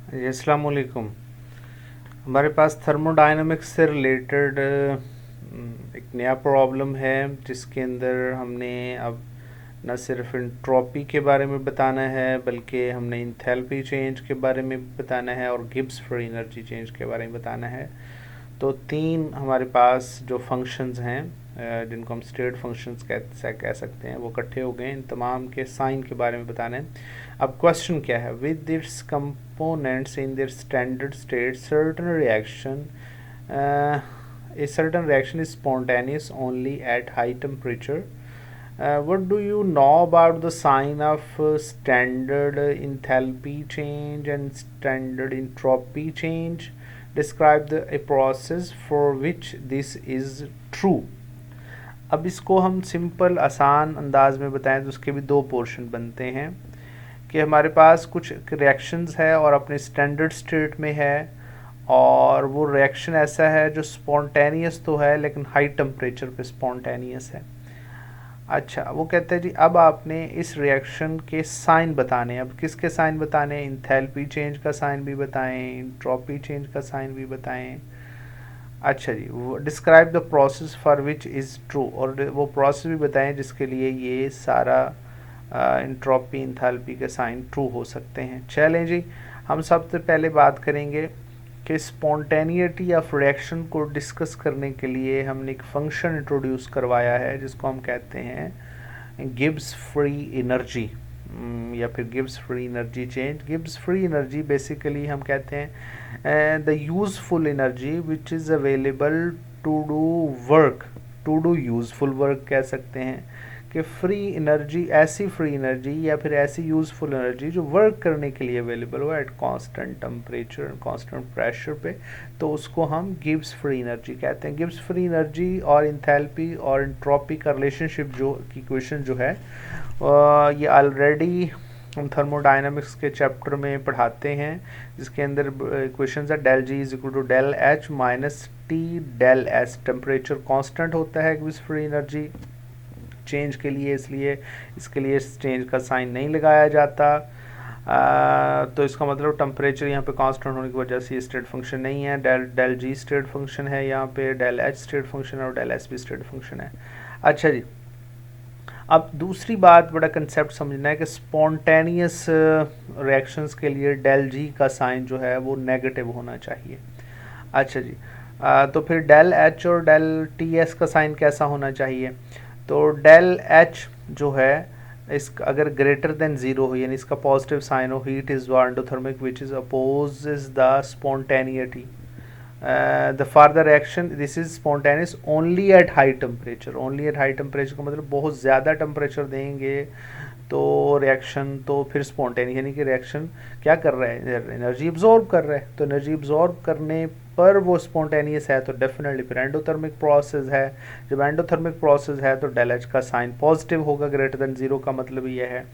जी, अस्सलाम वालेकुम। हमारे पास थर्मोडायनामिक्स से रिलेटेड एक नया प्रॉब्लम है जिसके अंदर हमने अब न सिर्फ इंट्रॉपी के बारे में बताना है बल्कि हमने इंथैल्पी चेंज के बारे में भी बताना है और गिब्स फ्री एनर्जी चेंज के बारे में बताना है। तो तीन हमारे पास जो फंक्शंस हैं जिनको हम स्टेट फंक्शंस कह सकते हैं वो इकट्ठे हो गए। इन तमाम के साइन के बारे में बताना है। अब क्वेश्चन क्या है, with its components in their standard state certain reaction a certain reaction is spontaneous only at high temperature. What do you know about the sign of standard enthalpy change and standard entropy change? Describe a process for which this is true. अब इसको हम simple आसान अंदाज में बताएं तो उसके भी दो पोर्शन बनते हैं कि हमारे पास कुछ रिएक्शंस है और अपने स्टैंडर्ड स्टेट में है, और वो रिएक्शन ऐसा है जो स्पॉन्टेनियस तो है लेकिन हाई टेम्परेचर पे स्पॉन्टेनियस है। अच्छा, वो कहते हैं जी अब आपने इस रिएक्शन के साइन बताने हैं। अब किसके साइन बताने हैं? इंथैल्पी चेंज का साइन भी बताएं, इंट्रोपी चेंज का साइन भी बताएं। अच्छा जी, वो describe the process for which is true, और वो प्रोसेस भी बताएं जिसके लिए ये सारा इंट्रोपी इंथैल्पी के साइन ट्रू हो सकते हैं। चलें जी, हम सबसे पहले बात करेंगे कि स्पॉन्टेनिटी ऑफ रिएक्शन को डिस्कस करने के लिए हमने एक फंक्शन इंट्रोड्यूस करवाया है जिसको हम कहते हैं गिब्स फ्री एनर्जी, या फिर Gibbs free energy change. Gibbs free energy basically हम कहते हैं the useful energy which is available to do work, to do useful work कह सकते हैं कि फ्री एनर्जी, ऐसी फ्री एनर्जी या फिर ऐसी यूज़फुल एनर्जी जो वर्क करने के लिए अवेलेबल हो at constant temperature and constant pressure पे, तो उसको हम गिब्स फ्री एनर्जी कहते हैं। गिब्स फ्री एनर्जी और इंथैल्पी और एंट्रोपी का रिलेशनशिप जो की इक्वेशन जो है ये ऑलरेडी हम थर्मोडायनामिक्स के चैप्टर में पढ़ाते हैं, जिसके अंदर इक्वेशन है del G is equal to del H minus T del S. Temperature constant होता है गिब्स फ्री एनर्जी चेंज के लिए, इसलिए इसके लिए चेंज का साइन नहीं लगाया जाता। तो इसका मतलब टेम्परेचर यहाँ पे कांस्टेंट होने की वजह से ये स्टेट फंक्शन नहीं है। डेल जी स्टेट फंक्शन है, यहाँ पे डेल एच स्टेट फंक्शन है और डेल एस भी स्टेट फंक्शन है। अच्छा जी, अब दूसरी बात, बड़ा कंसेप्ट समझना है कि स्पॉन्टेनियस रिएक्शंस के लिए डेल जी का साइन जो है वो नेगेटिव होना चाहिए। अच्छा जी, तो फिर डेल एच और डेल टी एस का साइन कैसा होना चाहिए? तो डेल एच जो है इस अगर ग्रेटर देन ज़ीरो हो, यानी इसका पॉजिटिव साइन हो, heat is endothermic which is opposes the spontaneity. The further reaction this is spontaneous only eight high temperature. Only eight high temperature का मतलब बहुत ज़्यादा टेम्परेचर देंगे तो रिएक्शन तो फिर स्पॉन्टेनियस, यानी कि रिएक्शन क्या कर रहा है, एनर्जी एब्जॉर्ब कर रहा है। तो एनर्जी एब्जॉर्ब करने पर वो स्पॉन्टेनियस है तो डेफिनेटली फिर एंडोथर्मिक प्रोसेस है। जब एंडोथर्मिक प्रोसेस है तो डेल एच का साइन पॉजिटिव होगा, ग्रेटर देन ज़ीरो का मतलब ये है।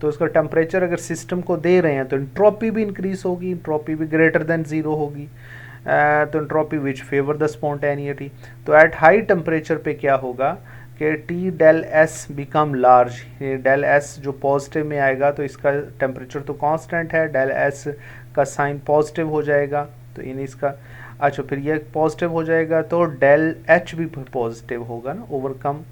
तो उसका टेम्परेचर अगर सिस्टम को दे रहे हैं तो इंट्रोपी भी इंक्रीज होगी, इंट्रोपी भी ग्रेटर देन ज़ीरो होगी। तो entropy which favour the spontaneity. तो एट हाई टेम्परेचर पे क्या होगा कि T del S become large. Del S जो पॉजिटिव में आएगा तो इसका टेम्परेचर तो कांस्टेंट है, डेल एस का साइन पॉजिटिव हो जाएगा, तो इन इसका अच्छा फिर ये पॉजिटिव हो जाएगा तो डेल एच भी पॉजिटिव होगा ना, ओवरकम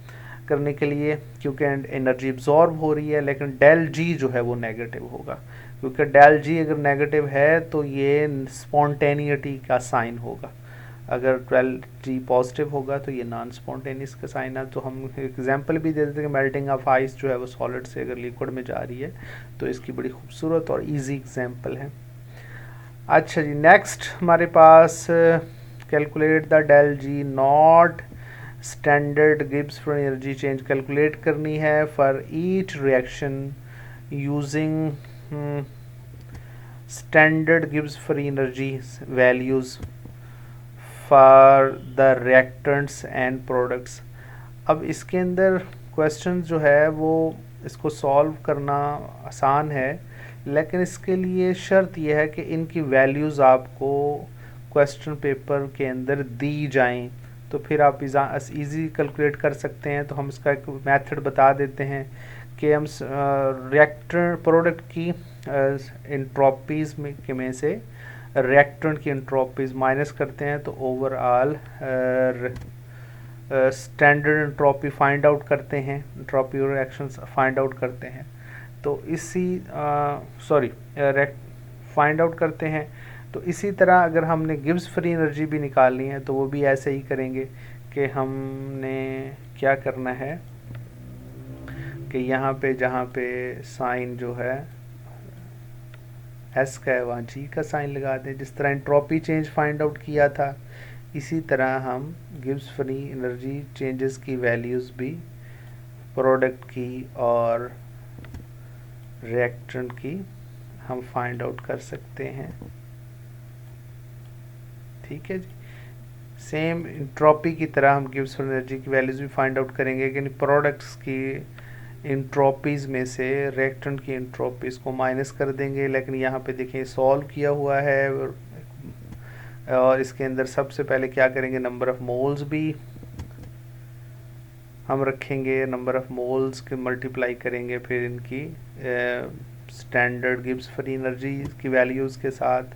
करने के लिए, क्योंकि एनर्जी एब्जॉर्ब हो रही है। लेकिन डेल जी जो है वो नेगेटिव होगा, क्योंकि डेल जी अगर नेगेटिव है तो ये स्पॉन्टेनिटी का साइन होगा। अगर डेल जी पॉजिटिव होगा तो ये नॉन स्पॉन्टेनियस का साइन है। तो हम एग्जांपल भी दे देते हैं कि मेल्टिंग ऑफ आइस जो है वो सॉलिड से अगर लिक्विड में जा रही है, तो इसकी बड़ी खूबसूरत और इजी एग्जांपल है। अच्छा जी, नेक्स्ट हमारे पास calculate the delta G naught standard Gibbs free energy change calculate करनी है for each reaction using standard Gibbs free energy values for the reactants and products. अब इसके अंदर क्वेश्चन जो है वो इसको सॉल्व करना आसान है, लेकिन इसके लिए शर्त यह है कि इनकी वैल्यूज़ आपको क्वेश्चन पेपर के अंदर दी जाएं, तो फिर आप इजी कैलकुलेट कर सकते हैं। तो हम इसका एक मेथड बता देते हैं कि हम रिएक्टर प्रोडक्ट की इंट्रोपीज में से रिएक्टेंट की इंट्रोपीज माइनस करते हैं तो overall standard entropy find out करते हैं, इंट्रोपी रिएक्शंस फाइंड आउट करते हैं। तो इसी फाइंड आउट करते हैं। तो इसी तरह अगर हमने गिब्स फ्री एनर्जी भी निकालनी है तो वो भी ऐसे ही करेंगे कि हमने क्या करना है कि यहाँ पे जहाँ पे साइन जो है एस का है वहाँ जी का साइन लगा दें। जिस तरह एंट्रोपी चेंज फाइंड आउट किया था इसी तरह हम गिब्स फ्री एनर्जी चेंजेस की वैल्यूज़ भी प्रोडक्ट की और रिएक्टेंट की हम फाइंड आउट कर सकते हैं। ठीक है जी, सेम इंट्रोपी की तरह हम गिब्स फ्री एनर्जी की वैल्यूज़ भी फाइंड आउट करेंगे कि प्रोडक्ट्स की इंट्रोपीज़ में से रिएक्टेंट की इंट्रोपीज़ को माइनस कर देंगे। लेकिन यहाँ पे देखें सॉल्व किया हुआ है और इसके अंदर सबसे पहले क्या करेंगे, नंबर ऑफ़ मोल्स भी हम रखेंगे, नंबर ऑफ़ मोल्स के मल्टीप्लाई करेंगे फिर इनकी स्टैंडर्ड गिब्स फ्री एनर्जी की वैल्यूज़ के साथ।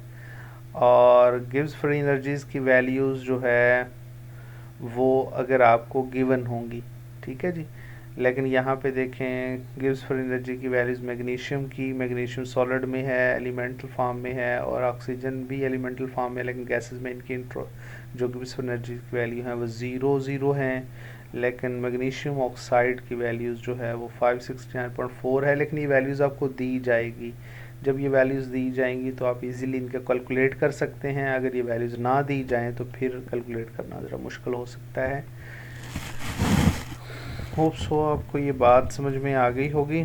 और गिब्स फ्री एनर्जीज़ की वैल्यूज़ जो है वो अगर आपको गिवन होंगी, ठीक है जी। लेकिन यहाँ पे देखें गिब्स फ्री एनर्जी की वैल्यूज़ मैग्नीशियम सॉलिड में है, एलिमेंटल फॉर्म में है, और ऑक्सीजन भी एलिमेंटल फॉर्म में, लेकिन गैसेस में इनकी जो गिब्स फ्री एनर्जी की वैल्यू है वो 0 हैं। लेकिन मैग्नीशियम ऑक्साइड की वैल्यूज़ जो है वो 569.4 है। लेकिन ये वैल्यूज़ आपको दी जाएगी, जब ये वैल्यूज़ दी जाएंगी तो आप इजीली इनका कैलकुलेट कर सकते हैं। अगर ये वैल्यूज़ ना दी जाएं तो फिर कैलकुलेट करना ज़रा मुश्किल हो सकता है। होप सो आपको ये बात समझ में आ गई होगी।